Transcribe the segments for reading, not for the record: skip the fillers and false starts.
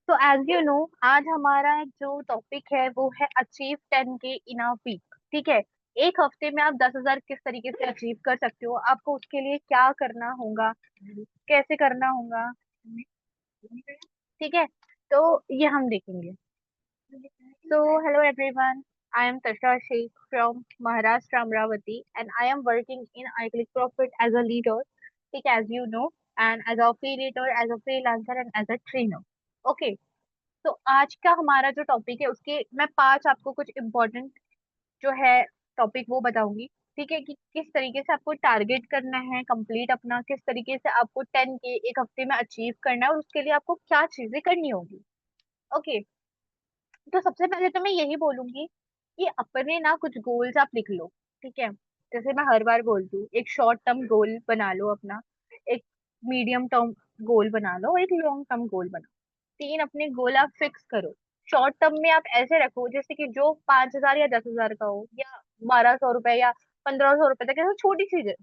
तो as you know, आज हमारा जो टॉपिक है वो है achieve 10K in a week. ठीक है। एक हफ्ते में आप 10,000 किस तरीके से अचीव कर सकते हो, आपको उसके लिए क्या करना होगा, कैसे करना होगा। ठीक है। तो ये हम देखेंगे। So, hello everyone. I am Tasha Sheikh from Maharashtra, Amravati, and I am working in iClick Profit as a leader, ठीक है, as you know, and as a affiliator, as a freelancer, and as a trainer. Okay. तो आज का हमारा जो topic है उसके मैं पांच आपको कुछ इम्पोर्टेंट जो है टॉपिक वो बताऊंगी। ठीक है, कि किस तरीके से आपको टारगेट करना है कंप्लीट अपना, किस तरीके से आपको 10K एक हफ्ते में अचीव करना है और उसके लिए आपको क्या चीजें करनी होगी। ओके। तो सबसे पहले तो मैं यही बोलूंगी कि अपने ना कुछ गोल्स आप लिख लो। ठीक है। जैसे मैं हर बार बोलती हूँ, एक शॉर्ट टर्म गोल बना लो अपना, एक मीडियम टर्म गोल बना लो और एक लॉन्ग टर्म गोल बना लो। तीन अपने गोल आप फिक्स करो। शॉर्ट टर्म में आप ऐसे रखो जैसे कि जो 5,000 या 10,000 का हो, या 1,200 रुपए या 1,500 रुपए तक, ऐसे छोटी चीजें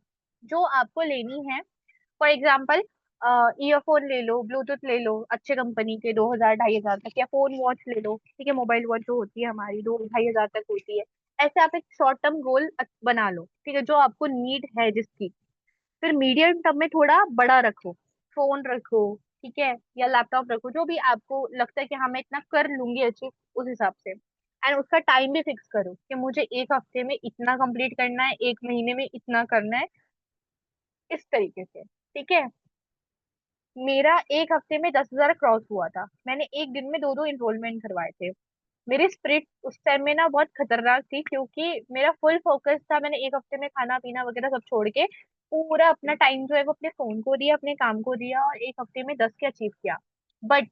जो आपको लेनी है। फॉर एग्जाम्पल, ईयरफोन ले लो, ब्लूटूथ ले लो अच्छे कंपनी के, 2,000 2,500 तक, या फोन वॉच ले लो। ठीक है, मोबाइल वॉच जो होती है हमारी 2,000 2,500 तक होती है। ऐसे आप एक शॉर्ट टर्म गोल बना लो, ठीक है, जो आपको नीड है जिसकी। फिर मीडियम टर्म में थोड़ा बड़ा रखो, फोन रखो, ठीक है, या लैपटॉप रखो, जो भी आपको लगता है कि हाँ मैं इतना कर लूंगी अचीव, उस हिसाब से। एंड उसका टाइम भी फिक्स करो कि मुझे एक हफ्ते में इतना कंप्लीट करना है, एक महीने में इतना करना है, इस तरीके से। ठीक है। मेरा एक हफ्ते में 10,000 क्रॉस हुआ था, मैंने एक दिन में दो दो इनरोलमेंट करवाए थे। मेरी स्पिरिट उस टाइम में ना बहुत खतरनाक थी, क्योंकि मेरा फुल फोकस था, मैंने एक हफ्ते में खाना पीना वगैरह सब छोड़ के पूरा अपना टाइम जो है वो अपने फोन को दिया, अपने काम को दिया, और एक हफ्ते में 10 के अचीव किया। बट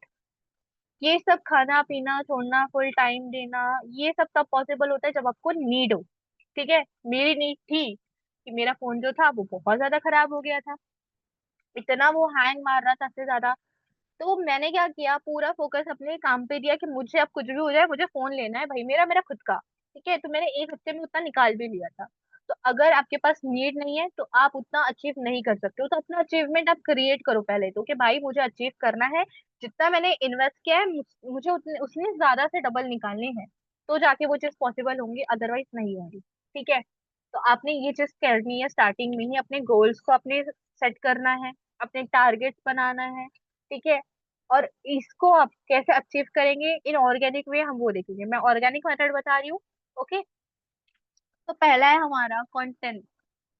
ये सब खाना पीना छोड़ना, फुल टाइम देना, ये सब तब पॉसिबल होता है जब आपको नीड हो। ठीक है। मेरी नीड थी कि मेरा फोन जो था वो बहुत ज्यादा खराब हो गया था, इतना वो हैंग मार रहा था सबसे ज्यादा। तो मैंने क्या किया, पूरा फोकस अपने काम पे दिया कि मुझे अब कुछ भी हो जाए, मुझे फोन लेना है भाई, मेरा मेरा खुद का। ठीक है। तो मैंने एक हफ्ते में उतना निकाल भी लिया था। तो अगर आपके पास नीड नहीं है तो आप उतना अचीव नहीं कर सकते हो, तो अपना अचीवमेंट आप क्रिएट करो पहले तो, कि भाई मुझे अचीव करना है, जितना मैंने इन्वेस्ट किया है मुझे उतने उसने ज्यादा से डबल निकालने हैं, तो जाके वो चीज पॉसिबल होंगी, अदरवाइज नहीं होंगी। ठीक है। तो आपने ये चीज करनी है, स्टार्टिंग में ही अपने गोल्स को अपने सेट करना है, अपने टारगेट्स बनाना है। ठीक है। और इसको आप कैसे अचीव करेंगे इन ऑर्गेनिक वे, हम वो देखेंगे। मैं ऑर्गेनिक मेथड बता रही हूँ। ओके। तो पहला है हमारा कंटेंट।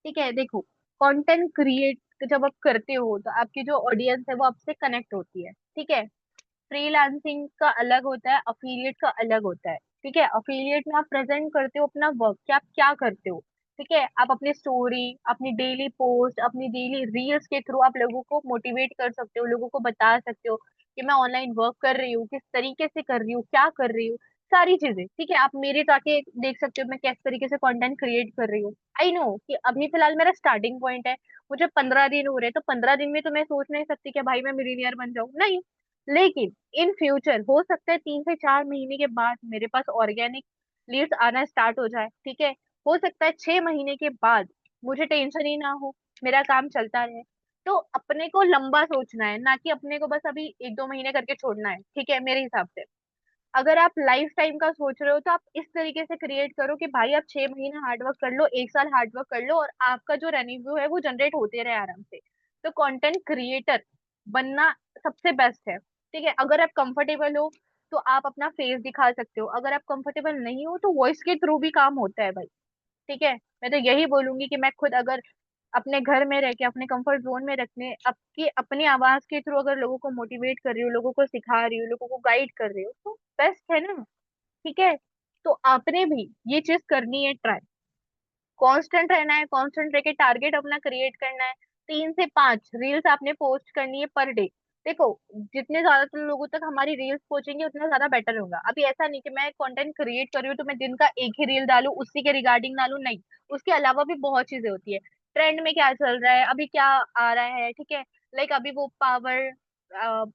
ठीक है, देखो, कंटेंट क्रिएट जब आप करते हो तो आपकी जो ऑडियंस है वो आपसे कनेक्ट होती है। ठीक है। फ्रीलांसिंग का अलग होता है, अफिलिएट का अलग होता है। ठीक है। अफिलिएट में आप प्रेजेंट करते हो अपना वर्क, कि आप क्या करते हो। ठीक है। आप अपनी स्टोरी, अपनी डेली पोस्ट, अपनी डेली रील्स के थ्रू आप लोगों को मोटिवेट कर सकते हो, लोगों को बता सकते हो कि मैं ऑनलाइन वर्क कर रही हूँ, किस तरीके से कर रही हूँ, क्या कर रही हूँ, सारी चीजें। ठीक है। आप मेरे जाके देख सकते हो मैं किस तरीके से कंटेंट क्रिएट कर रही हूँ। आई नो कि अभी फिलहाल मेरा स्टार्टिंग पॉइंट है, मुझे 15 दिन हो रहे हैं, तो 15 दिन में तो मैं सोच नहीं सकती कि भाई मैं मिलीनियर बन जाऊं, नहीं। लेकिन इन फ्यूचर हो सकता है 3 से 4 महीने के बाद मेरे पास ऑर्गेनिक लीड्स आना स्टार्ट हो जाए। ठीक है। हो सकता है 6 महीने के बाद मुझे टेंशन ही ना हो, मेरा काम चलता रहे। तो अपने को लंबा सोचना है, ना कि अपने को बस अभी 1 2 महीने करके छोड़ना है। ठीक है, मेरे हिसाब से। अगर आप लाइफ टाइम का सोच रहे हो तो आप इस तरीके से क्रिएट करो कि भाई आप 6 महीने हार्डवर्क कर लो, 1 साल हार्डवर्क कर लो, और आपका जो रेवेन्यू है वो जनरेट होते रहे आराम से। तो कंटेंट क्रिएटर बनना सबसे बेस्ट है। ठीक है। अगर आप कंफर्टेबल हो तो आप अपना फेस दिखा सकते हो, अगर आप कंफर्टेबल नहीं हो तो वॉइस के थ्रू भी काम होता है भाई। ठीक है। मैं तो यही बोलूंगी कि मैं खुद अगर अपने घर में रह के अपने कंफर्ट जोन में रखने आपकी अपनी आवाज के थ्रू अगर लोगों को मोटिवेट कर रही हूँ, लोगों को सिखा रही हूँ, लोगों को गाइड कर रही हूँ, तो बेस्ट है ना। ठीक है। तो आपने भी ये चीज करनी है ट्राई, कांस्टेंट रहना है, कांस्टेंट रह के टारगेट अपना क्रिएट करना है। 3 से 5 रील्स आपने पोस्ट करनी है पर डे। देखो, जितने ज्यादातर लोगों तक हमारी रील्स पहुंचेंगे उतना ज्यादा बेटर होगा। अभी ऐसा नहीं कि मैं कंटेंट क्रिएट कर रही हूँ तो मैं दिन का एक ही रील डालू, उसी के रिगार्डिंग डालू, नहीं। उसके अलावा भी बहुत चीजें होती है, ट्रेंड में क्या चल रहा है, अभी क्या आ रहा है। ठीक है। लाइक अभी वो पावर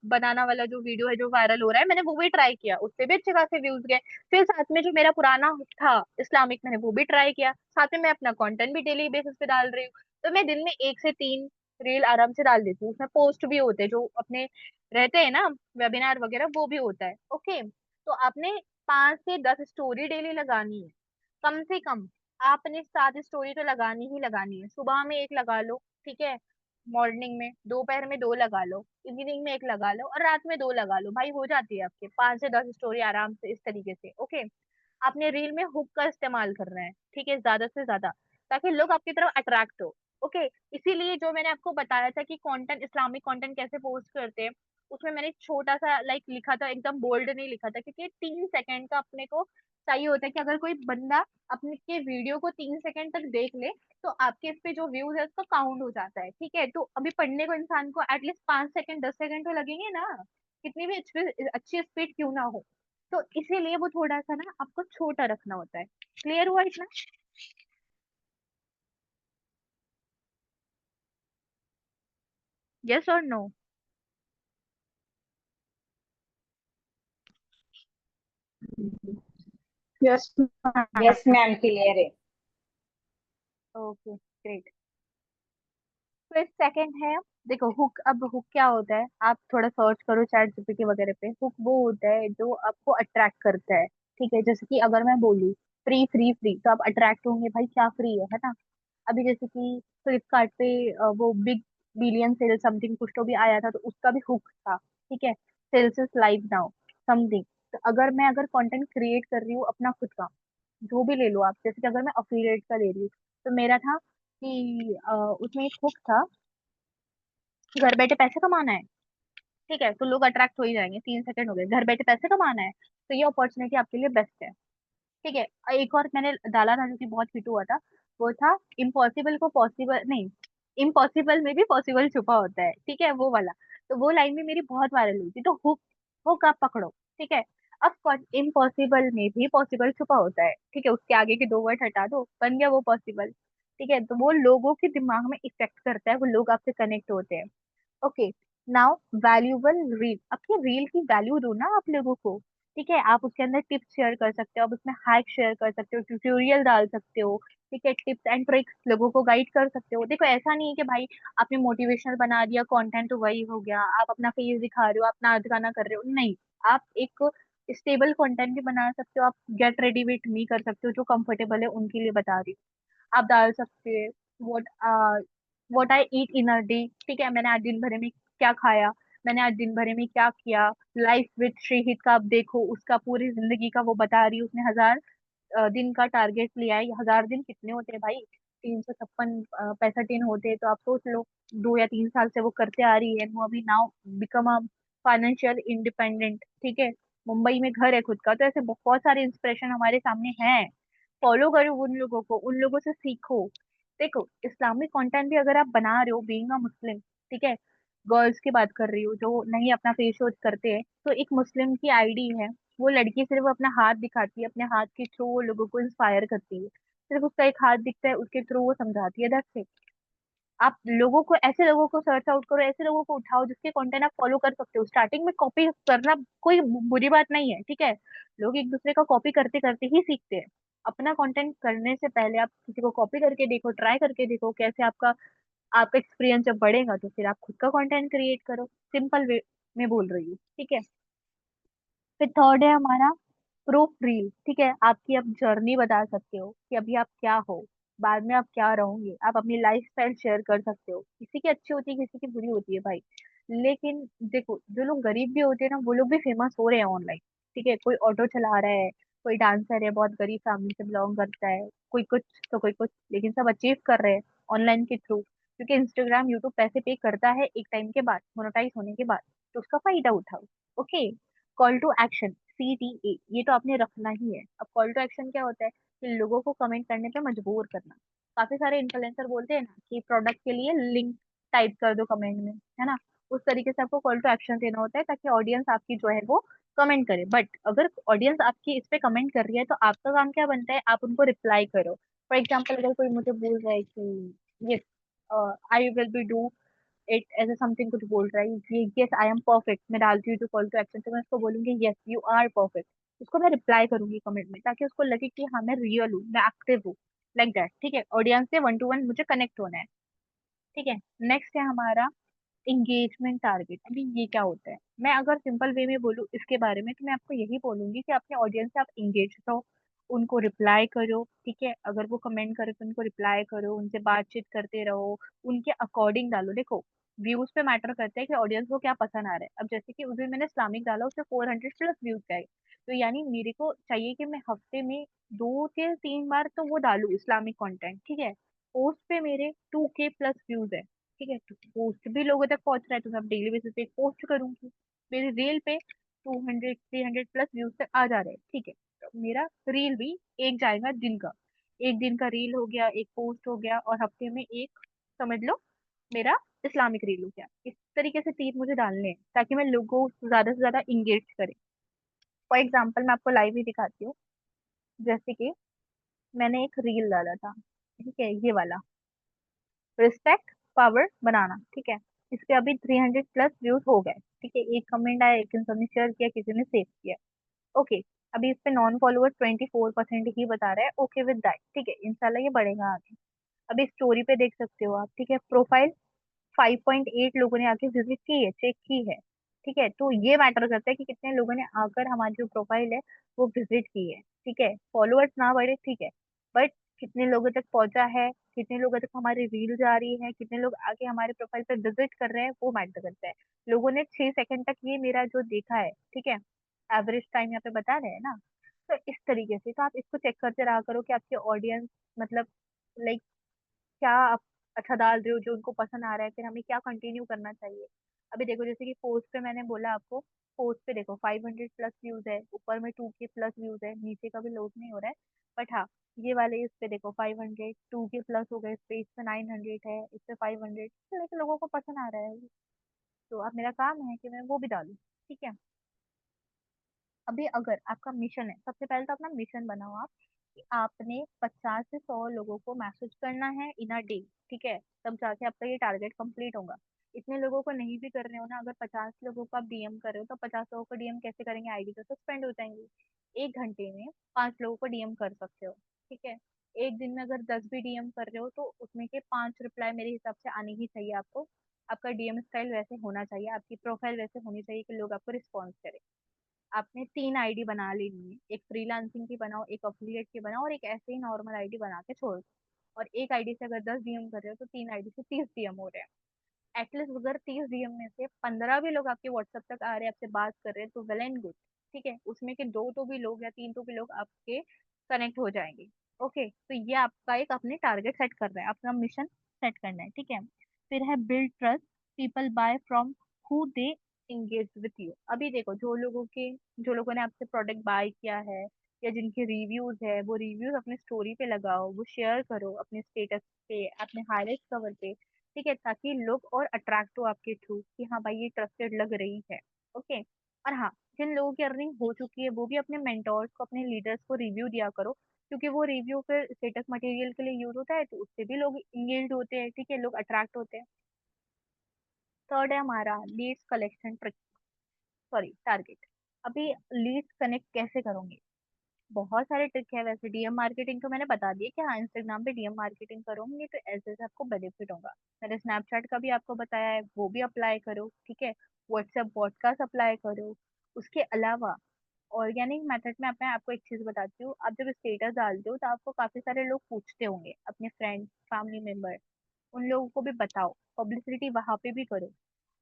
बनाना वाला जो वीडियो है जो वायरल हो रहा है, मैंने वो भी ट्राई किया, उससे भी अच्छे खासे व्यूज गए। फिर साथ में जो मेरा पुराना था इस्लामिक, मैंने वो भी ट्राई किया, साथ में मैं अपना कंटेंट भी डेली बेसिस पे डाल रही हूँ। तो मैं दिन में 1 से 3 रील आराम से डाल देती हूँ, उसमें पोस्ट भी होते हैं जो अपने रहते हैं ना, वेबिनार वगैरह वो भी होता है। ओके, तो आपने 5 से 10 स्टोरी डेली लगानी है, कम से कम। आपने 7 स्टोरी तो लगानी ही लगानी है। सुबह में एक लगा लो, ठीक है, मॉर्निंग में, दोपहर में 2 लगा लो, इवनिंग में एक लगा लो, और रात में 2 लगा लो भाई, हो जाती है आपके 5 से 10 स्टोरी आराम से, इस तरीके से। ओके, आपने रील में हुक का इस्तेमाल करना है, ठीक है, ज्यादा से ज्यादा, ताकि लोग आपकी तरफ अट्रैक्ट हो। ओके, इसीलिए जो मैंने आपको बताया था कि कंटेंट, इस्लामिक कंटेंट कैसे पोस्ट करते हैं, उसमें मैंने छोटा सा लाइक लिखा था, एकदम बोल्ड नहीं लिखा था, क्योंकि 3 सेकंड का अपने को चाहिए होता है कि अगर कोई बंदा अपने के वीडियो को 3 सेकंड तक देख ले, तो आपके इस पे जो व्यूज है उसका काउंट हो जाता है। ठीक है, तो अभी पढ़ने को इंसान को एटलीस्ट 5 सेकंड 10 सेकंड तो लगेंगे ना, कितनी भी अच्छी अच्छी स्पीड क्यों ना हो। तो इसीलिए वो थोड़ा सा ना आपको छोटा रखना होता है। क्लियर हुआ इतना? यस और no? Yes. Yes ma'am, clear है। Okay, great. फिर सेकंड है, देखो हुक। अब हुक क्या होता है, आप थोड़ा सर्च करो चैट जीपीटी वगैरह पे। हुक वो होता है जो आपको अट्रैक्ट करता है। ठीक है, जैसे कि अगर मैं बोलूँ फ्री फ्री फ्री, तो आप अट्रैक्ट होंगे, भाई क्या फ्री है ना। अभी जैसे कि फ्लिपकार्ट पे वो बिग बिलियन सेल समथिंग कुछ तो भी आया था, तो उसका भी हुक था। ठीक है, sales is live now something. तो अगर कंटेंट क्रिएट कर रही हूँ अपना खुद का, जो भी ले लो आप, जैसे कि अगर मैं अफिलिएट का ले रही हूँ, तो मेरा था कि उसमें एक हुक था, घर बैठे पैसे कमाना है। ठीक है, तो लोग अट्रैक्ट हो ही जाएंगे, 3 सेकंड हो गए, घर बैठे पैसे कमाना है, तो ये अपॉर्चुनिटी आपके लिए बेस्ट है। ठीक है, एक और मैंने डाला था जो कि बहुत हिट हुआ था, वो था इम्पॉसिबल को पॉसिबल नहीं, इम्पॉसिबल में भी पॉसिबल छुपा होता है। ठीक है, वो वाला। तो वो लाइन भी मेरी बहुत वायरल हुई थी। तो हुक, हुक आप पकड़ो। ठीक है, अब इम्पॉसिबल में भी पॉसिबल छुपा होता है। ठीक है, उसके आगे के 2 वर्ड हटा दो, बन गया वो पॉसिबल। ठीक है, तो वो लोगों के दिमाग में इफेक्ट करता है, वो लोग आपसे कनेक्ट होते हैं। Okay, now valuable reel. अपनी रील की वैल्यू दो ना आप लोगों को। ठीक है, आप उसके अंदर टिप्स शेयर कर सकते हो, आप उसमें हैक शेयर कर सकते हो, ट्यूटोरियल डाल सकते हो। ठीक है, टिप्स एंड ट्रिक्स लोगों को गाइड कर सकते हो। देखो ऐसा नहीं है कि भाई आपने मोटिवेशनल बना दिया कंटेंट तो वही हो गया, आप अपना फेस दिखा रहे हो, आप नाच गाना कर रहे हो, नहीं। आप एक स्टेबल कंटेंट भी बना सकते हो, आप गेट रेडी विथ मी कर सकते हो, जो कंफर्टेबल है उनके लिए बता रही हूँ। आप डाल सकते हैं what what I eat in a day. ठीक है, मैंने आज दिन भर में क्या खाया, मैंने आज दिन भर में क्या किया। लाइफ विद श्रीहित का आप देखो, उसका पूरी जिंदगी का वो बता रही है, उसने 1000 दिन का टारगेट लिया है। 1000 दिन कितने होते हैं भाई? 356 65 दिन होते हैं, तो आप सोच लो, 2 या 3 साल से वो करते आ रही है, वो अभी now become a financial independent. ठीक है, मुंबई में घर है खुद का। तो ऐसे बहुत सारे इंस्पिरेशन हमारे सामने हैं। फॉलो करो उन लोगों को, उन लोगों से सीखो। देखो इस्लामिक कंटेंट भी अगर आप बना रहे हो, बीइंग अ मुस्लिम, ठीक है, गर्ल्स की बात कर रही हूँ जो नहीं अपना फेस शो करते हैं, तो एक मुस्लिम की आईडी है, वो लड़की सिर्फ अपना हाथ दिखाती है, अपने हाथ के थ्रू वो लोगों को इंस्पायर करती है। सिर्फ उसका एक हाथ दिखता है, उसके थ्रू वो समझाती है, दैट्स इट। आप लोगों को, ऐसे लोगों को सर्च आउट करो, ऐसे लोगों को उठाओ जिसके कंटेंट आप फॉलो कर सकते हो। स्टार्टिंग में कॉपी करना कोई बुरी बात नहीं है। ठीक है, लोग एक दूसरे का कॉपी करते करते ही सीखते हैं। अपना कंटेंट करने से पहले आप किसी को कॉपी करके देखो, ट्राई करके देखो कैसे आपका आपका एक्सपीरियंस जब बढ़ेगा तो फिर आप खुद का कंटेंट क्रिएट करो। सिंपल वे में बोल रही हूँ। ठीक है, फिर थर्ड है हमारा प्रूफ रील। ठीक है, आपकी आप जर्नी बता सकते हो कि अभी आप क्या हो, बाद में आप क्या रहोगे। आप अपनी लाइफ स्टाइल शेयर कर सकते हो। किसी की अच्छी होती है, किसी की बुरी होती है भाई। लेकिन देखो जो लोग गरीब भी होते हैं ना, वो लोग भी फेमस हो रहे हैं ऑनलाइन। ठीक है, कोई ऑटो चला रहा है, कोई डांसर है, बहुत गरीब फैमिली से बिलोंग करता है, कोई कुछ तो कोई कुछ, लेकिन सब अचीव कर रहे हैं ऑनलाइन के थ्रू, क्योंकि इंस्टाग्राम यूट्यूब पैसे पे करता है एक टाइम के बाद, मोनेटाइज होने के बाद। तो उसका फायदा उठाओ। Okay, call to action, CTA, ये तो आपने रखना ही है। अब कॉल टू एक्शन क्या होता है कि लोगों को कमेंट करने पे मजबूर करना। काफी सारे इन्फ्लुएंसर बोलते हैं ना कि प्रोडक्ट के लिए लिंक टाइप कर दो कमेंट में, है ना। उस तरीके से आपको कॉल टू एक्शन देना होता है, ताकि ऑडियंस आपकी जो है वो कमेंट करे। बट अगर ऑडियंस आपकी इस पे कमेंट कर रही है, तो आपका काम क्या बनता है, आप उनको रिप्लाई करो। फॉर एग्जाम्पल, अगर कोई मुझे बोल रहा है कि yes I will be do it, ऐसे समथिंग कुछ बोल रहा है कि यस आई एम परफेक्ट, मैं डालती हूँ जो कॉल टू एक्शन, तो मैं उसको बोलूंगी यस यू आर परफेक्ट। उसको मैं रिप्लाई करूंगी कमेंट में, ताकि उसको लगे कि हाँ मैं रियल हूँ, मैं एक्टिव हूँ। Like that. ठीक है, ऑडियंस से 1 to 1 मुझे कनेक्ट होना है। ठीक है। नेक्स्ट है हमारा इंगेजमेंट टारगेट। अभी ये क्या होता है, मैं अगर सिंपल वे में बोलूँ इसके बारे में तो मैं आपको यही बोलूंगी कि अपने ऑडियंस से आप इंगेज रहो, उनको रिप्लाई करो। ठीक है, अगर वो कमेंट करे तो उनको रिप्लाई करो, उनसे बातचीत करते रहो, उनके अकॉर्डिंग डालो। देखो, व्यूज पे मैटर करता है कि ऑडियंस को क्या पसंद आ रहा है। अब जैसे कि उस दिन मैंने इस्लामिक डाला, उससे 400 प्लस व्यूज आए, तो यानी मेरे को चाहिए कि मैं हफ्ते में 2 से 3 बार तो वो डालू इस्लामिक कंटेंट। ठीक है, पोस्ट पे मेरे 2K प्लस व्यूज है। ठीक है, तो पोस्ट भी लोगों तक पहुंच रहा है, तो मैं डेली बेसिस पे एक पोस्ट करूंगी। मेरी रील पे 200 300 प्लस व्यूज तक आ जा रहे हैं। ठीक है, तो मेरा रील भी एक जाएगा दिन का, एक दिन का रील हो गया, एक पोस्ट हो गया, और हफ्ते में एक, समझ लो, मेरा इस्लामिक रील हो गया। इस तरीके से तीर मुझे डालने हैं ताकि मैं लोगों को ज्यादा से ज्यादा इंगेज करें। फॉर एग्जाम्पल मैं आपको लाइव ही दिखाती हूँ। जैसे कि मैंने एक रील डाला था, ठीक है, ये वाला, रिस्पेक्ट पावर बनाना। ठीक है, इस पे अभी 300 प्लस व्यूज हो गए। ठीक है, एक कमेंट आया, एक इंसान ने शेयर किया, किसी ने सेव किया। ओके, अभी इस पे नॉन फॉलोअर 24% ही बता रहा है। ओके विद दैट, ठीक है, इंशाल्लाह ये बढ़ेगा आगे। अभी स्टोरी पे देख सकते हो आप। ठीक है, प्रोफाइल 5.8 लोगों ने आके विजिट की है, चेक की है। ठीक है, तो ये मैटर करता है कि कितने लोगों ने आकर हमारी जो प्रोफाइल है वो विजिट की है। ठीक है, फॉलोअर्स ना बढ़े, ठीक है, बट कितने लोगों तक पहुंचा है, कितने लोगों तक हमारी रील जा रही है, कितने लोग आके हमारे प्रोफाइल पे विजिट कर रहे हैं, वो मैटर करता है। लोगों ने 6 सेकंड तक ये मेरा जो देखा है, ठीक है, एवरेज टाइम यहाँ पे बता रहे हैं ना। तो इस तरीके से तो आप इसको चेक करते रहा करो कि आपके ऑडियंस, मतलब, लाइक, क्या आप अच्छा डाल रहे हो जो उनको पसंद आ रहा है, फिर हमें क्या कंटिन्यू करना चाहिए। अभी देखो, जैसे कि पोस्ट पे मैंने बोला आपको, पोस्ट पे देखो 500 प्लस व्यूज है, ऊपर में 2K प्लस व्यूज है, नीचे का भी लोड नहीं हो रहा है। बट हाँ, ये वाले इस पे देखो 500 2K प्लस हो गए, इस पे, इस पे 900 है, इस पे 500, लेकिन लोगों को पसंद आ रहा है। तो अब मेरा काम है कि मैं वो भी डालूं। ठीक है, अभी अगर आपका मिशन है, सबसे पहले तो अपना मिशन बनाओ आप, कि आपने 50 से 100 लोगों को मैसेज करना है इन अ डे। ठीक है, तब जाके आपका ये टारगेट कंप्लीट होगा। इतने लोगों को नहीं भी कर रहे हो ना, अगर 50 लोगों को आप डीएम कर रहे हो, तो 50 लोगों को डीएम कैसे करेंगे, आईडी तो सस्पेंड हो जाएंगी। 1 घंटे में 5 लोगों को डीएम कर सकते हो। ठीक है, एक दिन में अगर 10 भी डीएम कर रहे हो, तो उसमें के 5 रिप्लाई मेरे हिसाब से आने ही चाहिए आपको। आपका डीएम स्टाइल वैसे होना चाहिए, आपकी प्रोफाइल वैसे होनी चाहिए कि लोग आपको रिस्पॉन्स करें। आपने 3 आईडी बना लेनी है, एक फ्रीलांसिंग की बनाओ, एक अफिलिएट की बनाओ, और एक ऐसे ही नॉर्मल आईडी बना के छोड़ दो। और एक आईडी से अगर 10 डीएम कर रहे हो, तो 3 आईडी से 30 डीएम हो रहे हैं। एटलीस्ट अगर 30 डीएम में से 15 भी लोग आपके व्हाट्सएप तक आ रहे हैं, आपसे बात कर रहे हैं, तो वेल एंड गुड। ठीक है, उसमें के 2 तो भी लोग या 3 तो भी लोग आपके कनेक्ट हो जाएंगे। ओके, तो ये आपका एक अपने टारगेट सेट कर रहा है, अपना मिशन सेट करना है। ठीक है, फिर है build trust, people buy from who they engage with you. अभी देखो, जो लोगों ने आपसे प्रोडक्ट बाय किया है, या जिनके रिव्यूज है, वो रिव्यूज अपने स्टोरी पे लगाओ, वो शेयर करो अपने स्टेटस पे, अपने हाईलाइट कवर पे। ठीक है, ताकि लोग और अट्रैक्ट हो आपके थ्रू कि हाँ भाई, ये ट्रस्टेड लग रही है। ओके, और हाँ, जिन लोगों की अर्निंग हो चुकी है, वो भी अपने मेंटोर्स को, अपने लीडर्स को रिव्यू दिया करो, क्योंकि वो रिव्यू फिर स्टेटस मटेरियल के लिए यूज होता है, तो उससे भी लोग इंगेज होते हैं। ठीक है, लोग अट्रैक्ट होते हैं। थर्ड है हमारा लीड्स कलेक्शन, सॉरी, टारगेट। अभी लीड्स कनेक्ट कैसे करोगे, बहुत सारे ट्रिक है वैसे। डीएम मार्केटिंग तो मैंने बता दिया कि हाँ, इंस्टाग्राम पे डीएम मार्केटिंग करोगे तो ऐसे ऐसे आपको बेनिफिट होगा। मैंने स्नैपचैट का भी आपको बताया है, वो भी अप्लाई करो। ठीक है, व्हाट्सएप पॉडकास्ट अप्लाई करो। उसके अलावा ऑर्गेनिक मेथड में मैं आपको एक चीज बताती हूँ, आप जब स्टेटस डालते हो तो आपको काफी सारे लोग पूछते होंगे, अपने फ्रेंड फैमिली मेंबर, उन लोगों को भी बताओ, पब्लिसिटी वहां पे भी करो।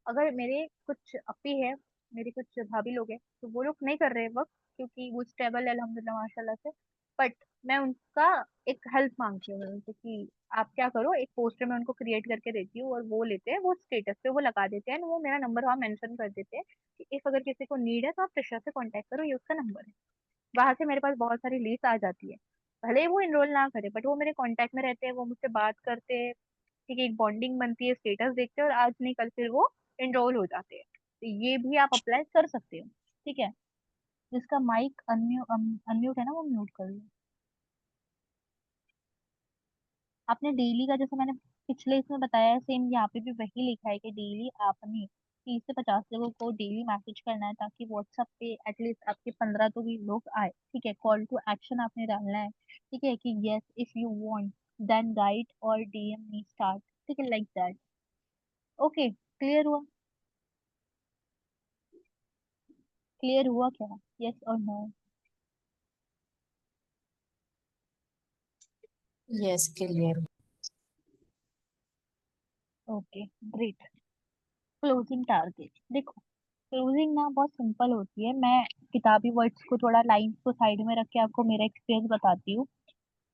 अगर मेरे कुछ अपी है, मेरी कुछ भाभी लोग हैं, तो वो लोग नहीं कर रहे वर्क, क्योंकि वो स्टेबल है अल्हम्दुलिल्लाह माशाल्लाह से। बट मैं उनका एक हेल्प मांगती हूँ मैं उनसे कि आप क्या करो, एक पोस्टर में उनको क्रिएट करके देती हूँ, और वो लेते हैं, वो स्टेटस पे वो लगा देते हैं, वो मेरा नंबर वहाँ मेंशन कर देते हैं कि इफ अगर किसी को नीड है तो आप तृषा से कांटेक्ट करो, ये उसका नंबर है। वहां से मेरे पास बहुत सारी लीड्स आ जाती है। भले ही वो इनरोल ना करे, बट वो मेरे कांटेक्ट में रहते हैं, वो मुझसे बात करते हैं। ठीक है, एक बॉन्डिंग बनती है, स्टेटस देखते हैं, और आज नहीं कल फिर वो एनरोल हो जाते हैं। तो ये भी आप अप्लाई कर सकते हो। ठीक है, जिसका माइक अनम्यूट है ना, वो म्यूट कर लो। आपने डेली का, जैसे मैंने पिछले इसमें बताया है, सेम यहाँ पे भी वही लिखा है कि डेली आपने 30 से 50 लोगों को डेली मैसेज करना है, ताकि व्हाट्सएप पे एटलीस्ट आपके 15 तो भी लोग आए। ठीक है, कॉल टू एक्शन आपने डालना है। ठीक है, कि yes if you want then guide और डीएम मी स्टार्ट। ठीक है, लाइक दैट। ओके, क्लियर हुआ? क्लियर हुआ क्या? यस और no? Yes, clear. Okay, great. Closing target, देखो, क्लोजिंग ना बहुत सिंपल होती है। मैं किताबी वर्ड्स को थोड़ा लाइंस को साइड में रख के आपको मेरा एक्सपीरियंस बताती हूँ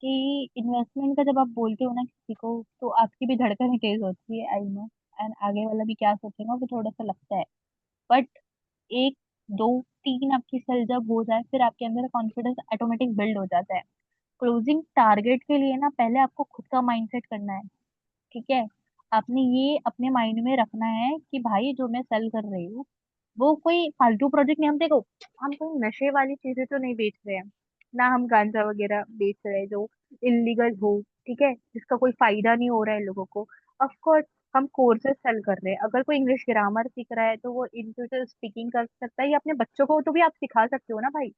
कि इन्वेस्टमेंट का जब आप बोलते हो ना किसी को, तो आपकी भी धड़कन तेज होती है, आई नो। एंड आगे वाला भी क्या सोचेगा वो थोड़ा सा लगता है। बट एक, दो, तीन आपकी सेल जब हो जाए, फिर आपके अंदर कॉन्फिडेंस ऑटोमेटिक बिल्ड हो जाता है। क्लोजिंग टारगेट के लिए ना पहले आपको खुद का माइंडसेट करना है। ठीक है, आपने ये अपने माइंड में रखना है कि भाई जो मैं सेल कर रही हूँ वो कोई फालतू प्रोजेक्ट नहीं। हम देखो, हम कोई नशे वाली चीजें तो नहीं बेच रहे हैं, ना हम गांजा वगैरह बेच रहे हैं जो इलीगल हो, ठीक है, जिसका कोई फायदा नहीं हो रहा है लोगों को। ऑफ कोर्स हम कोर्सेज सेल कर रहे हैं। अगर कोई इंग्लिश ग्रामर सीख रहा है तो वो इन फ्यूचर स्पीकिंग कर सकता है, या अपने बच्चों को तो भी आप सिखा सकते हो ना भाई।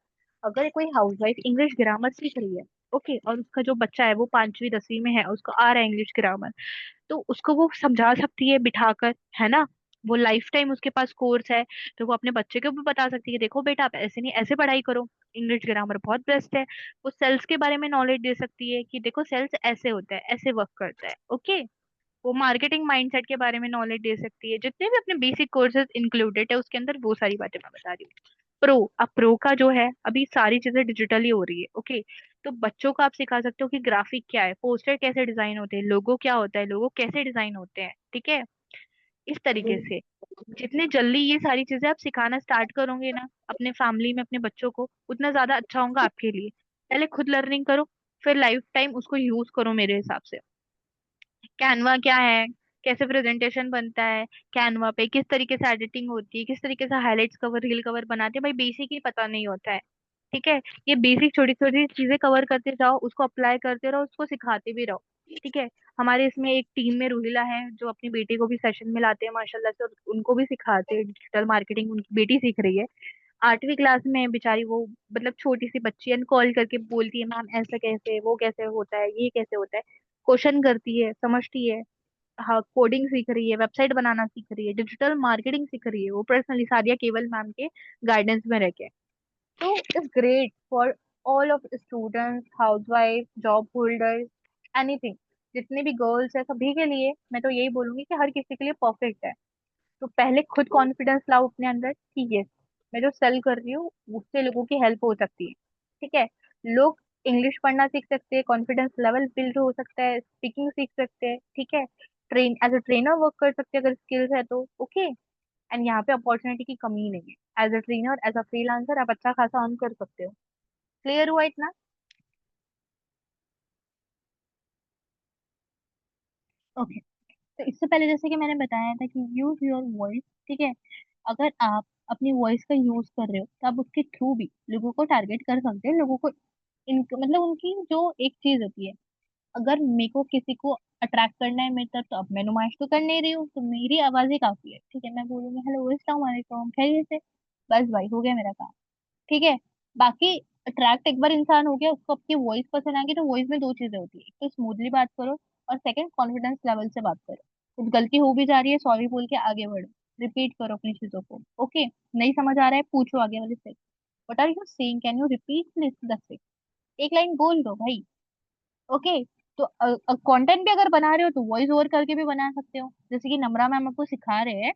अगर कोई हाउसवाइफ इंग्लिश ग्रामर सीख रही है, ओके, और उसका जो बच्चा है वो 5वीं 10वीं में है, उसको आ रहा है इंग्लिश ग्रामर, तो उसको वो समझा सकती है बिठाकर, है ना। वो लाइफ टाइम उसके पास कोर्स है, तो वो अपने बच्चे को भी बता सकती है, देखो बेटा आप ऐसे नहीं ऐसे पढ़ाई करो, इंग्लिश ग्रामर बहुत बेस्ट है। वो सेल्स के बारे में नॉलेज दे सकती है कि देखो सेल्स ऐसे होता है, ऐसे वर्क करता है, ओके। वो मार्केटिंग माइंडसेट के बारे में नॉलेज दे सकती है, जितने भी अपने बेसिक कोर्सेज इंक्लूडेड है उसके अंदर, वो सारी बातें मैं बता रही हूँ। प्रो, अब प्रो का जो है, अभी सारी चीजें डिजिटली हो रही है, ओके। तो बच्चों को आप सिखा सकते हो कि ग्राफिक क्या है, पोस्टर कैसे डिजाइन होते हैं, लोगो क्या होता है, लोगो कैसे डिजाइन होते हैं, ठीक है। इस तरीके से जितने जल्दी ये सारी चीजें आप सिखाना स्टार्ट करोगे ना अपने फैमिली में अपने बच्चों को, उतना ज्यादा अच्छा होगा आपके लिए। पहले खुद लर्निंग करो, फिर लाइफ टाइम उसको यूज करो मेरे हिसाब से। कैनवा क्या है, कैसे प्रेजेंटेशन बनता है, कैनवा पे किस तरीके से एडिटिंग होती है, किस तरीके से हाइलाइट्स कवर रील कवर बनाते हैं, भाई बेसिक ही पता नहीं होता है। ठीक है, ये बेसिक छोटी छोटी चीजें कवर करते जाओ, उसको अप्लाई करते रहो, उसको सिखाते भी रहो। ठीक है, हमारे इसमें एक टीम में रूहिला है जो अपनी बेटी को भी सेशन में लाते हैं माशाल्लाह से, और उनको भी सिखाते हैं डिजिटल मार्केटिंग, उनकी बेटी सीख रही है 8वीं क्लास में है बेचारी वो। मतलब छोटी सी बच्ची है, कॉल करके बोलती है मैम ऐसा कैसे, वो कैसे होता है, ये कैसे होता है, क्वेश्चन करती है, समझती है। हाँ, कोडिंग सीख रही है, वेबसाइट बनाना सीख रही है, डिजिटल मार्केटिंग सीख रही है, वो पर्सनली सादिया केवल मैम के गाइडेंस में रह के। तो it's great for all of students, housewife, job holders, anything. जितने भी गर्ल्स है सभी के लिए मैं तो यही बोलूंगी कि हर किसी के लिए परफेक्ट है। तो पहले खुद कॉन्फिडेंस लाओ अपने अंदर कि यस, मैं जो सेल कर रही हूँ उससे लोगों की हेल्प हो सकती है। ठीक है, लोग इंग्लिश पढ़ना सीख सकते हैं, कॉन्फिडेंस लेवल बिल्ड हो सकता है, स्पीकिंग सीख सकते हैं, ठीक है, train as a trainer work कर सकते हैं अगर स्किल्स है तो, ओके। एंड यहाँ पे अपॉर्चुनिटी की कमी नहीं है, as a trainer as a freelancer आप अच्छा खासा अर्न कर सकते हो। क्लियर हुआ इतना? ओके, तो इससे पहले जैसे कि मैंने बताया था कि यूज योर वॉइस, ठीक है। अगर आप अपनी वॉइस का यूज कर रहे हो तो आप उसके थ्रू भी लोगों को टारगेट कर सकते हैं, लोगों को मतलब उनकी जो एक चीज होती है, अगर मेरे को किसी को अट्रैक्ट करना है मेरी तरफ, तो अब मैं नुमाइश तो कर नहीं रही हूँ, तो मेरी आवाज ही काफी है। ठीक है, मैं बोलूंगी हेलो अस्सलाम वालेकुम, खैरियत से, बस भाई हो गया मेरा काम। ठीक है, बाकी अट्रैक्ट एक बार इंसान हो गया, उसको आपकी वॉइस पसंद आ गई, तो वॉइस में दो चीजें होती है, एक तो स्मूथली बात करो, और सेकंड कॉन्फिडेंस लेवल से बात करो। कुछ गलती हो भी जा रही है, सॉरी बोल के आगे बढ़ो, रिपीट करो अपनी चीजों को, ओके। नहीं समझ आ रहा है, पूछो आगे वाले से, what are you saying, can you repeat please the thing. एक लाइन बोल दो भाई, ओके। तो कंटेंट भी अगर बना रहे हो तो वॉइस ओवर करके भी बना सकते हो, जैसे कि नम्रा मैम आपको सिखा रहे हैं,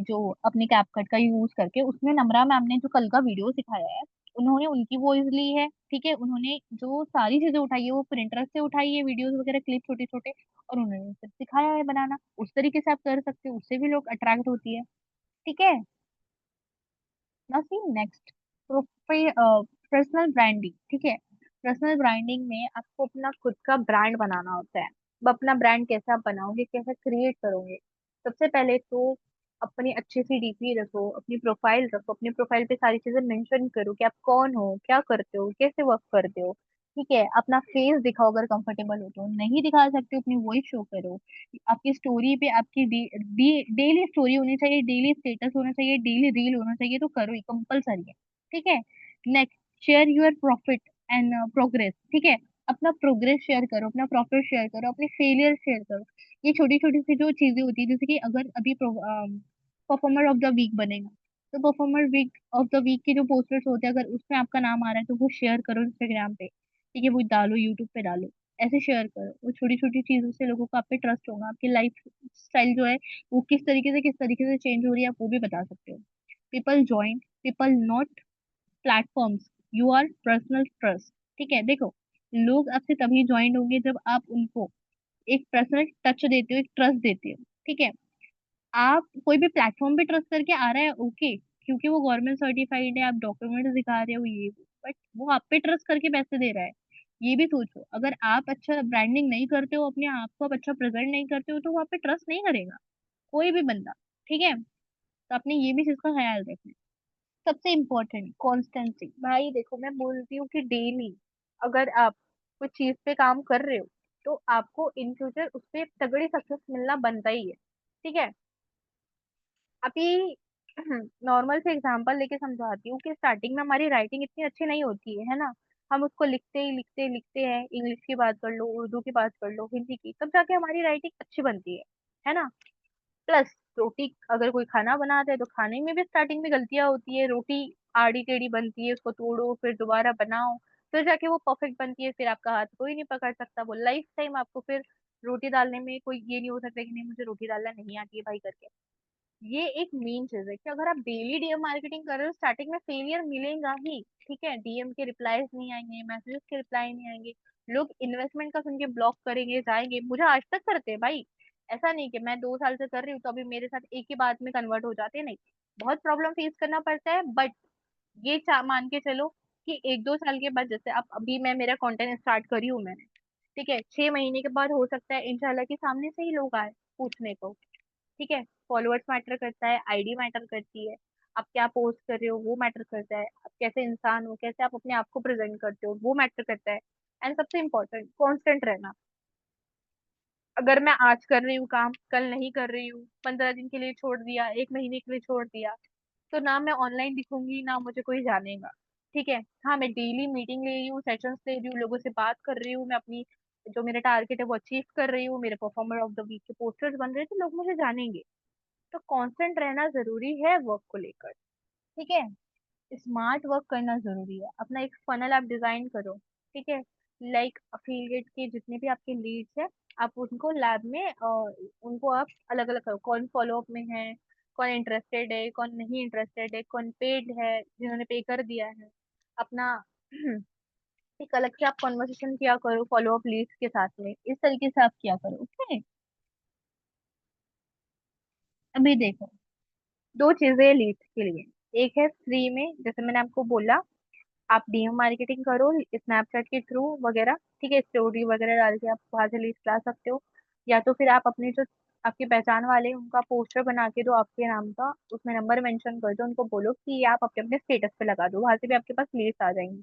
जो अपने कैपकट का यूज करके, उसमें नम्रा मैम ने जो कल का वीडियो सिखाया है, उन्होंने उनकी वॉइस ली है। ठीक है, उन्होंने जो सारी चीजें उठाई है वो प्रिंटर से उठाई है, वीडियोस वगैरह क्लिप छोटे छोटे, और उन्होंने फिर सिखाया है बनाना। उस तरीके से आप कर सकते हो, उससे भी लोग अट्रैक्ट होती है। ठीक है, now see next, personal branding. ठीक है, पर्सनल ब्रांडिंग में आपको अपना खुद का ब्रांड बनाना होता है। अब अपना ब्रांड कैसे आप बनाओगे, कैसे क्रिएट करोगे? सबसे पहले तो अपनी अच्छी सी डीपी रखो, अपनी प्रोफाइल रखो, अपनी प्रोफाइल पे सारी चीजें मेंशन करो कि आप कौन हो, क्या करते हो, कैसे वर्क करते हो। ठीक है, अपना फेस दिखाओ अगर कंफर्टेबल हो तो, नहीं दिखा सकते हो अपनी वॉइस शो करो। आपकी स्टोरी पे आपकी डेली स्टोरी होनी चाहिए, डेली स्टेटस होना चाहिए, डेली रील होना चाहिए, तो करो, ये कंपलसरी है। ठीक है, next, share your profit and progress. ठीक है, अपना प्रोग्रेस शेयर करो, अपना प्रॉफिट शेयर करो, अपनी फेलियर शेयर करो। ये छोटी छोटी सी जो चीजें होती है, जैसे कि अगर अभी परफॉर्मर ऑफ द वीक बनेगा, तो performer week of the week के जो पोस्टर्स होते हैं, अगर उसमें आपका नाम आ रहा है तो वो शेयर करो इंस्टाग्राम पे, ठीक है, वो डालो यूट्यूब पे डालो, ऐसे शेयर करो। वो छोटी छोटी चीजों से लोगों को आप पे ट्रस्ट होगा, आपकी लाइफ स्टाइल जो है वो किस तरीके से चेंज हो रही है आप वो भी बता सकते हो। People join, people not platforms, you are personal trust. ठीक है, देखो, लोग आपसे तभी ज्वाइन होंगे जब आप उनको एक पर्सनल टच देते हो, एक ट्रस्ट देते हो। ठीक है, आप कोई भी प्लेटफॉर्म पे ट्रस्ट करके आ रहा है, ओके, क्योंकि वो गवर्नमेंट सर्टिफाइड है, आप डॉक्यूमेंट दिखा रहे हो ये, बट वो आप पे ट्रस्ट करके पैसे दे रहा है। ये भी सोचो, अगर आप अच्छा ब्रांडिंग नहीं करते हो, अपने आप को आप अच्छा प्रेजेंट नहीं करते हो, तो वो आप पे ट्रस्ट नहीं करेगा कोई भी बंदा। ठीक है, तो आपने ये भी चीज का ख्याल रखना है। सबसे इम्पोर्टेंट कॉन्स्टेंसी। भाई देखो, मैं बोलती हूँ कि डेली अगर आप कुछ चीज पे काम कर रहे हो, तो आपको इन फ्यूचर उस पे तगड़ी सक्सेस मिलना बनता ही है। ठीक है, अभी नॉर्मल से एग्जांपल लेके समझाती हूँ कि स्टार्टिंग में हमारी राइटिंग इतनी अच्छी नहीं होती है ना। हम उसको लिखते ही लिखते लिखते हैं, इंग्लिश की बात कर लो, उर्दू की बात कर लो, हिंदी की, तब जाके हमारी राइटिंग अच्छी बनती है ना। प्लस रोटी, अगर कोई खाना बनाता है तो खाने में भी स्टार्टिंग में गलतियां होती है, रोटी आड़ी टेढ़ी बनती है, उसको तोड़ो फिर दोबारा बनाओ, फिर जाके वो परफेक्ट बनती है, फिर आपका हाथ कोई नहीं पकड़ सकता, वो लाइफ टाइम आपको फिर रोटी डालने में कोई ये नहीं हो सकता कि नहीं मुझे रोटी डालना नहीं आती है भाई करके। ये एक मेन चीज है कि अगर आप डेली डीएम मार्केटिंग कर रहे हो, स्टार्टिंग में फेलियर मिलेगा ही। ठीक है, डीएम के रिप्लाईज नहीं आएंगे, मैसेजेस के रिप्लाई नहीं आएंगे, लोग इन्वेस्टमेंट का सुन के ब्लॉक करेंगे, जाएंगे, मुझे आज तक करते हैं भाई। ऐसा नहीं कि मैं 2 साल से कर रही हूँ तो अभी मेरे साथ एक ही बात में कन्वर्ट हो जाते हैं, नहीं, बहुत प्रॉब्लम फेस करना पड़ता है। बट ये मान के चलो कि 1-2 साल के बाद, जैसे अब अभी मैं मेरा कंटेंट स्टार्ट करी हूँ मैंने, ठीक है, 6 महीने के बाद हो सकता है इंशाल्लाह कि सामने से ही लोग आए पूछने को। ठीक है, फॉलोअर्स मैटर करता है, आईडी मैटर करती है, आप क्या पोस्ट कर रहे हो वो मैटर करता है, आप कैसे इंसान हो, कैसे आप अपने आप को प्रेजेंट करते हो वो मैटर करता है। एंड सबसे इम्पोर्टेंट कांस्टेंट रहना। अगर मैं आज कर रही हूँ काम, कल नहीं कर रही हूँ, 15 दिन के लिए छोड़ दिया, 1 महीने के लिए छोड़ दिया, तो ना मैं ऑनलाइन दिखूंगी ना मुझे कोई जानेगा। ठीक है, हाँ, मैं डेली मीटिंग ले रही हूँ, सेशंस ले रही हूँ, लोगों से बात कर रही हूँ, मैं अपनी जो मेरा टारगेट है वो अचीव कर रही हूँ, मेरे परफॉर्मर ऑफ द वीक के पोस्टर्स बन रहे थे, लोग मुझे जानेंगे। तो कांस्टेंट रहना जरूरी है वर्क को लेकर। ठीक है, स्मार्ट वर्क करना जरूरी है, अपना एक फनल आप डिजाइन करो। ठीक है, लाइक अफिलिएट के जितने भी आपके लीड्स है, आप उनको लैब में उनको आप अलग अलग करो, कौन फॉलोअप में है, कौन इंटरेस्टेड है, कौन नहीं इंटरेस्टेड है, कौन पेड है, जिन्होंने पे कर दिया है अपना। एक अलग से आप कॉन्वर्सेशन किया करो फॉलोअप लीड्स के साथ में, इस तरीके से आप किया करो। ओके, अभी देखो, दो चीजें लीड्स के लिए। एक है फ्री में, जैसे मैंने आपको बोला, आप डीएम मार्केटिंग करो स्नैपचैट के थ्रू वगैरह, ठीक है, स्टोरी वगैरह डाल के आप वहां से लीड्स ला सकते हो। या तो फिर आप अपने जो आपकी पहचान वाले हैं, उनका पोस्टर बना के दो आपके नाम का, उसमें नंबर मेंशन कर दो, उनको बोलो कि ये आप अपने अपने स्टेटस पे लगा दो, वहां से भी आपके पास लीड्स आ जाएंगी।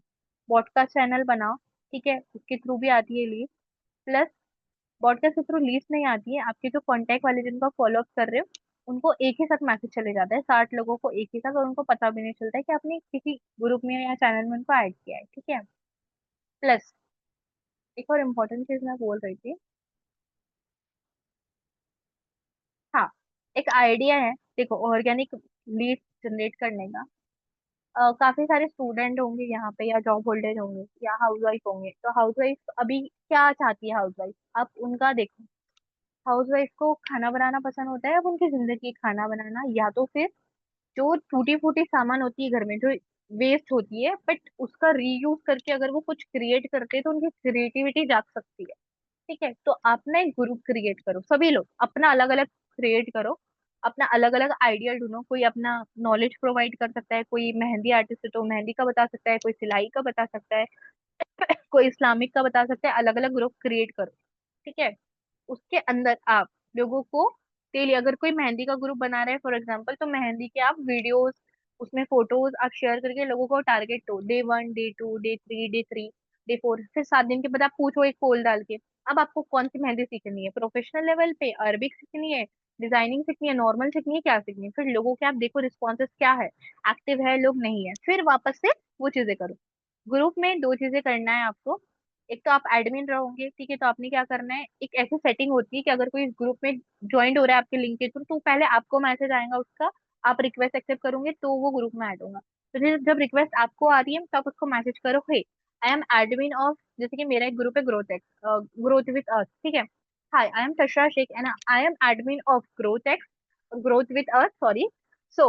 पॉडकास्ट चैनल बनाओ, ठीक है, उसके थ्रू भी आती है लीड। प्लस पॉडकास्ट के थ्रू लीड्स नहीं आती है, आपके जो कॉन्टैक्ट वाले जिनको फॉलो अप कर रहे हो, उनको एक ही साथ मैसेज चले जाता है 60 लोगों को एक ही साथ, और उनको पता भी नहीं चलता है कि आपने किसी ग्रुप में या चैनल में उनको ऐड किया है। ठीक है, प्लस एक और इम्पोर्टेंट चीज मैं बोल रही थी। हाँ, एक आइडिया है, देखो, ऑर्गेनिक लीड जनरेट करने का। काफी सारे स्टूडेंट होंगे यहाँ पे, या जॉब होल्डर होंगे, या हाउसवाइफ होंगे, तो हाउसवाइफ अभी क्या चाहती है, हाउसवाइफ आप उनका देखो। हाउसवाइफ को खाना बनाना पसंद होता है, अब उनकी जिंदगी खाना बनाना, या तो फिर जो टूटी फूटी सामान होती है घर में जो वेस्ट होती है, बट उसका रीयूज करके अगर वो कुछ क्रिएट करते हैं तो उनकी क्रिएटिविटी जाग सकती है। ठीक है, तो आप ना एक ग्रुप क्रिएट करो, सभी लोग अपना अलग अलग क्रिएट करो, अपना अलग अलग आइडिया ढूंढो, कोई अपना नॉलेज प्रोवाइड कर सकता है, कोई मेहंदी आर्टिस्ट है तो मेहंदी का बता सकता है, कोई सिलाई का बता सकता है, कोई इस्लामिक का बता सकता है, अलग अलग ग्रुप क्रिएट करो। ठीक है, उसके अंदर आप लोगों को डेली, अगर कोई मेहंदी का ग्रुप बना रहा है फॉर एग्जांपल, तो मेहंदी के आप वीडियोस, उसमें फोटोज आप शेयर करके लोगों को टारगेट दो, डे 1, डे 2, डे 3, डे 4, फिर 7 दिन के बाद आप पूछो एक पोल डाल के, अब आपको कौन सी मेहंदी सीखनी है, प्रोफेशनल लेवल पे अरबिक सीखनी है, डिजाइनिंग सीखनी है, नॉर्मल सीखनी है, क्या सीखनी है, फिर लोगों के आप देखो रिस्पॉन्सेस क्या है, एक्टिव है लोग नहीं है, फिर वापस से वो चीजें करो। ग्रुप में दो चीजें करना है आपको। एक तो आप एडमिन रहोगे, ठीक है, तो आपने क्या करना है, एक ऐसी सेटिंग होती है कि अगर कोई इस ग्रुप में ज्वाइंट हो रहा है आपके लिंक के थ्रू, तो पहले आपको मैसेज आएगा उसका, आप रिक्वेस्ट एक्सेप्ट करोगे तो वो ग्रुप में ऐड होगा। तो फिर जब रिक्वेस्ट आपको आ रही है तो आप उसको मैसेज करो, hey I am admin of, जैसे कि मेरा एक ग्रुप है growth X, growth with us, ठीक है, hi I am Tashra Sheikh and I am admin of growth X, growth with us, sorry. So,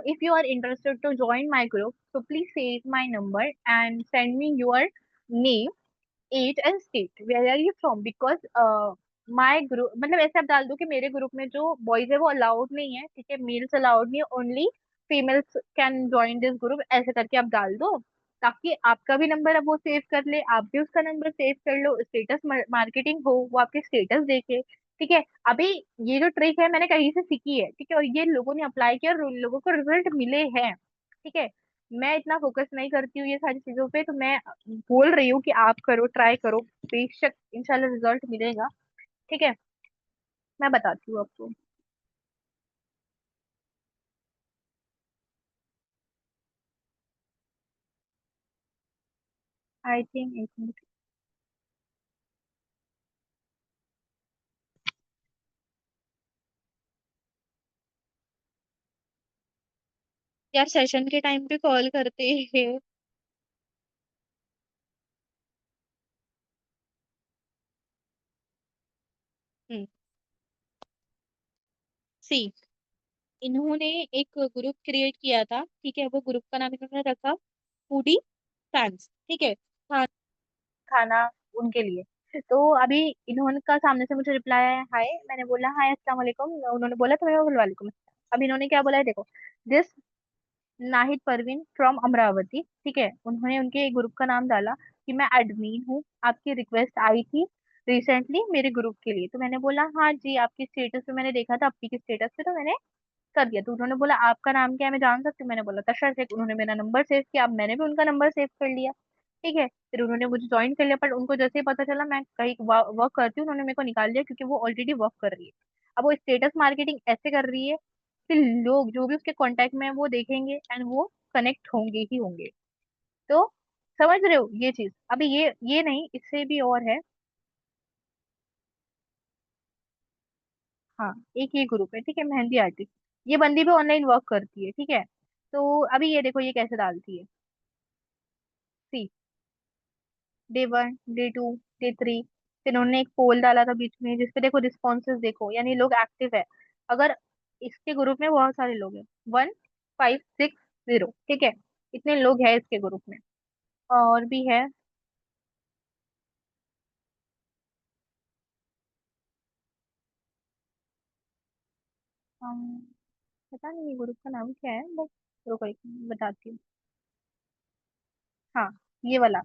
if you are interested to join my group, so please save my number and send me your name, age and state. Where are you from? Because my group, मतलब ऐसे आप डाल दो कि मेरे group में जो boys है वो अलाउड नहीं है, ठीक है, मेल्स अलाउड नहीं है, only females can join this group, ऐसे करके आप डाल दो, ताकि आपका भी नंबर अब वो सेव कर ले, आप भी उसका नंबर सेव कर लो, स्टेटस मार्केटिंग हो, वो आपके स्टेटस देखे, ठीक है। अभी ये जो ट्रिक है मैंने कहीं से सीखी है, ठीक है, और ये लोगों ने अप्लाई किया और उन लोगों को रिजल्ट मिले हैं, ठीक है। मैं इतना फोकस नहीं करती हूँ ये सारी चीजों पे, तो मैं बोल रही हूँ कि आप करो, ट्राई करो, बेशक इंशाल्लाह रिजल्ट मिलेगा, ठीक है। मैं बताती हूँ आपको। आई थिंक एक मिनट। यार सेशन के टाइम पे कॉल करते हैं। सी, इन्होंने एक ग्रुप क्रिएट किया था, ठीक है, वो ग्रुप का नाम इन्होंने रखा फूडी फैंस, ठीक है, खाना उनके लिए। तो अभी इन्होंने का सामने से मुझे रिप्लाई आया, हाय, मैंने बोला हाय अस्सलाम वालेकुम, उन्होंने बोला तो मैं बोला वालेकुम अस्सलाम। अब इन्होंने क्या बोला है देखो, दिस नाहिद परवीन फ्रॉम अमरावती, ठीक है, उन्होंने उनके ग्रुप का नाम डाला कि मैं एडमिन हूँ, आपकी रिक्वेस्ट आई थी रिसेंटली मेरे ग्रुप के लिए, तो मैंने बोला हाँ जी, आपकी स्टेटस पे मैंने देखा था, आपकी की स्टेटस पे, तो मैंने कर दिया। तो उन्होंने बोला आपका नाम क्या है, मैं जान सकती हूँ, मैंने बोला तशर शेख, उन्होंने मेरा नंबर सेव किया, अब मैंने भी उनका नंबर सेव कर लिया, ठीक है। फिर उन्होंने मुझे ज्वाइन कर लिया, पर उनको जैसे ही पता चला मैं कहीं वर्क करती हूँ, उन्होंने मेरे को निकाल दिया, क्योंकि वो ऑलरेडी वर्क कर रही है। अब वो स्टेटस मार्केटिंग ऐसे कर रही है कि लोग जो भी उसके कांटेक्ट में है वो देखेंगे एंड वो कनेक्ट होंगे ही होंगे। तो समझ रहे हो ये चीज, अभी ये नहीं, इससे भी और है। हाँ, एक ये ग्रुप है, ठीक है, मेहंदी आर्टिस्ट, ये बंदी भी ऑनलाइन वर्क करती है, ठीक है। तो अभी ये देखो ये कैसे डालती है, सी, डे 1, डे 2, डे 3, फिर उन्होंने एक पोल डाला था बीच में जिसपे देखो रिस्पॉन्सेज देखो, यानी लोग एक्टिव है। अगर इसके ग्रुप में बहुत सारे लोग हैं, 1560, ठीक है, इतने लोग हैं इसके ग्रुप में। और भी है, हम, पता नहीं ये ग्रुप का नाम क्या है, बस रुको एक मिनट, बताती हूँ। हाँ, ये वाला,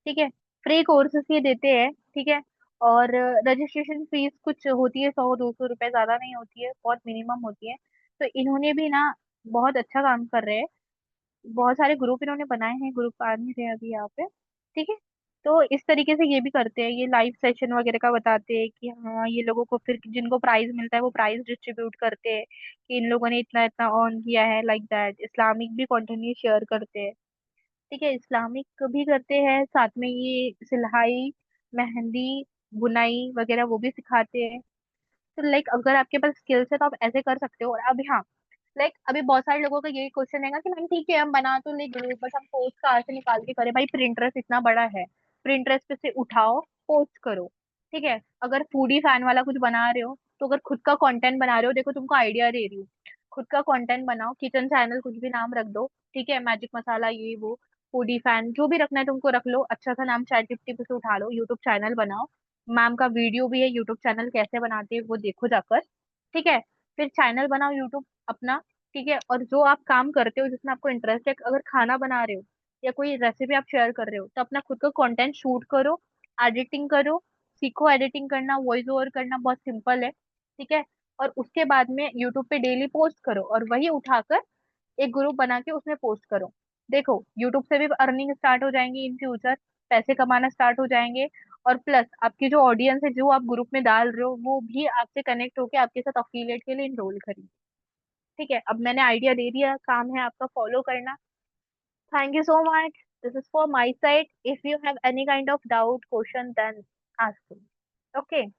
ठीक है, फ्री कोर्सेस ये देते हैं, ठीक है। और रजिस्ट्रेशन फीस कुछ होती है, 100-200 रुपए, ज्यादा नहीं होती है, बहुत मिनिमम होती है। तो इन्होंने भी ना बहुत अच्छा काम कर रहे हैं, बहुत सारे ग्रुप इन्होंने बनाए हैं, ग्रुप आ नहीं रहे अभी यहाँ पे, ठीक है। तो इस तरीके से ये भी करते हैं, ये लाइव सेशन वगैरह का बताते हैं कि हाँ ये लोगों को फिर जिनको प्राइज मिलता है वो प्राइज डिस्ट्रीब्यूट करते हैं, कि इन लोगों ने इतना इतना अर्न किया है, लाइक दैट, इस्लामिक भी कंटेंट शेयर करते हैं, ठीक है, इस्लामिक भी करते हैं, साथ में ये सिलाई, मेहंदी, बुनाई वगैरह वो भी सिखाते हैं। तो लाइक अगर आपके पास स्किल्स है तो आप ऐसे कर सकते हो। और अभी हाँ, लाइक अभी बहुत सारे लोगों का यही क्वेश्चन है कि मैम ठीक है हम बना तो ले ग्रुप, बस हम पोस्ट कहाँ से निकाल के करें, भाई प्रिंटरेस्ट इतना बड़ा है, प्रिंटरेस्ट पे से उठाओ, पोस्ट करो, ठीक है। अगर फूडी फैन वाला कुछ बना रहे हो, तो अगर खुद का कंटेंट बना रहे हो, देखो तुमको आइडिया दे रही हूँ, खुद का कंटेंट बनाओ, किचन चैनल कुछ भी नाम रख दो, ठीक है, मैजिक मसाला ये वो, फूडी फैन जो भी रखना है तुमको रख लो, अच्छा सा नाम चैट जीपीटी पे से उठा लो, यूट्यूब चैनल बनाओ, मैम का वीडियो भी है, यूट्यूब चैनल कैसे बनाते हैं वो देखो जाकर, ठीक है। फिर चैनल बनाओ यूट्यूब अपना, ठीक है। और जो आप काम करते हो जिसमें आपको इंटरेस्ट है, अगर खाना बना रहे हो या कोई रेसिपी आप शेयर कर रहे हो, तो अपना खुद का कंटेंट शूट करो, एडिटिंग करो, सीखो एडिटिंग करना, वॉइस ओवर करना, बहुत सिंपल है, ठीक है। और उसके बाद में यूट्यूब पे डेली पोस्ट करो और वही उठाकर एक ग्रुप बना के उसमें पोस्ट करो। देखो यूट्यूब से भी अर्निंग स्टार्ट हो जाएंगी इन फ्यूचर, पैसे कमाना स्टार्ट हो जाएंगे। और प्लस आपकी जो ऑडियंस है जो आप ग्रुप में डाल रहे हो वो भी आपसे कनेक्ट होके आपके साथ अफिलिएट के लिए इनरोल करेंगे, ठीक है। अब मैंने आइडिया दे दिया, काम है आपका फॉलो करना। Thank you so much. This is for my side. If you have any kind of doubt, question, then ask me. Okay.